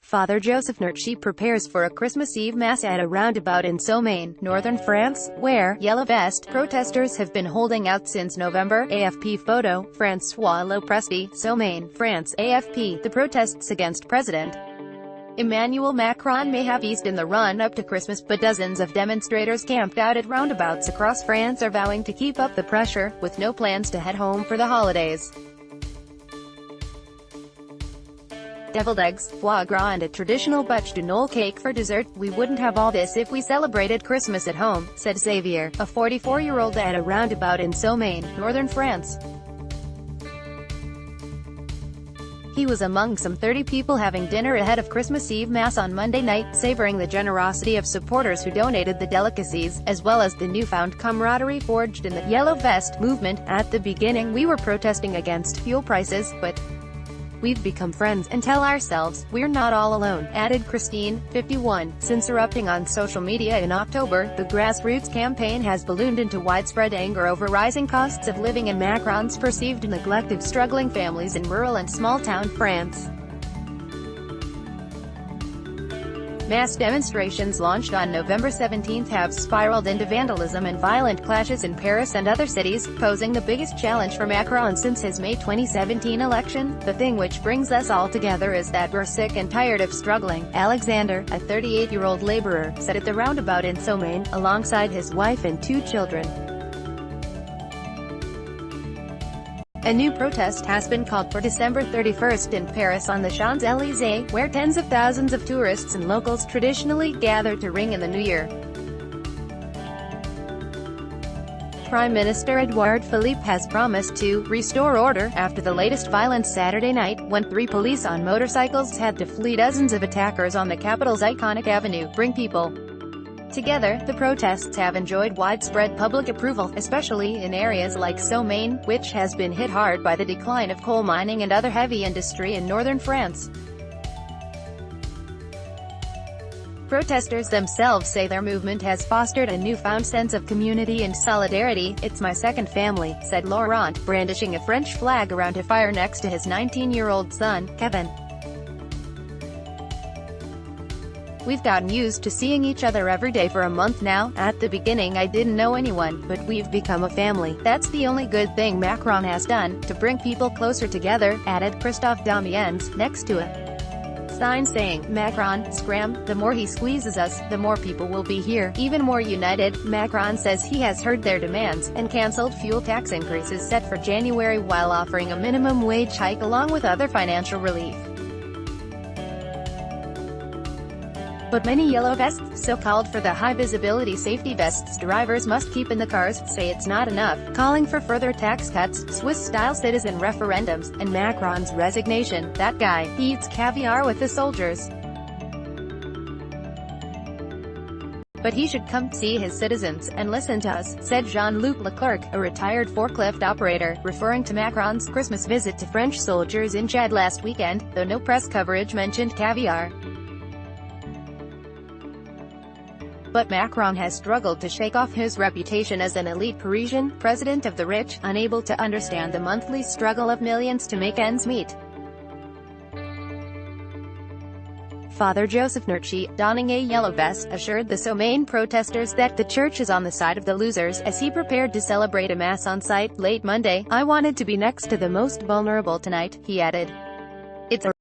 Father Joseph Nurchi prepares for a Christmas Eve Mass at a roundabout in Somain, northern France, where yellow vest protesters have been holding out since November. AFP Photo, Francois lo Presti, Somain, France. AFP. The protests against President Emmanuel Macron may have eased in the run-up to Christmas, but dozens of demonstrators camped out at roundabouts across France are vowing to keep up the pressure, with no plans to head home for the holidays. Deviled eggs, foie gras and a traditional bûche de Noël cake for dessert. "We wouldn't have all this if we celebrated Christmas at home," said Xavier, a 44-year-old at a roundabout in Somain, northern France. He was among some 30 people having dinner ahead of Christmas Eve Mass on Monday night, savoring the generosity of supporters who donated the delicacies, as well as the newfound camaraderie forged in the Yellow Vest movement. "At the beginning we were protesting against fuel prices, but we've become friends and tell ourselves, we're not all alone," added Christine, 51. Since erupting on social media in October, the grassroots campaign has ballooned into widespread anger over rising costs of living and Macron's perceived neglect of struggling families in rural and small-town France. Mass demonstrations launched on November 17 have spiraled into vandalism and violent clashes in Paris and other cities, posing the biggest challenge for Macron since his May 2017 election. "The thing which brings us all together is that we're sick and tired of struggling," Alexander, a 38-year-old laborer, said at the roundabout in Somain, alongside his wife and 2 children. A new protest has been called for December 31 in Paris on the Champs-Élysées, where tens of thousands of tourists and locals traditionally gather to ring in the new year. Prime Minister Edouard Philippe has promised to restore order after the latest violence Saturday night, when 3 police on motorcycles had to flee dozens of attackers on the capital's iconic avenue. Bring people together. The protests have enjoyed widespread public approval, especially in areas like Somain, which has been hit hard by the decline of coal mining and other heavy industry in northern France. Protesters themselves say their movement has fostered a newfound sense of community and solidarity. "It's my second family," said Laurent, brandishing a French flag around a fire next to his 19-year-old son, Kevin. "We've gotten used to seeing each other every day for a month now. At the beginning I didn't know anyone, but we've become a family. That's the only good thing Macron has done, to bring people closer together," added Christophe Damiens, next to a sign saying, "Macron, scram, the more he squeezes us, the more people will be here, even more united." Macron says he has heard their demands, and cancelled fuel tax increases set for January while offering a minimum wage hike along with other financial relief. But many yellow vests, so-called for the high-visibility safety vests drivers must keep in the cars, say it's not enough, calling for further tax cuts, Swiss-style citizen referendums, and Macron's resignation. "That guy, he eats caviar with the soldiers. But he should come see his citizens, and listen to us," said Jean-Luc Leclerc, a retired forklift operator, referring to Macron's Christmas visit to French soldiers in Chad last weekend, though no press coverage mentioned caviar. But Macron has struggled to shake off his reputation as an elite Parisian, president of the rich, unable to understand the monthly struggle of millions to make ends meet. Father Joseph Nurchi, donning a yellow vest, assured the Somain protesters that the church is on the side of the losers, as he prepared to celebrate a mass on site late Monday. "I wanted to be next to the most vulnerable tonight," he added. "It's a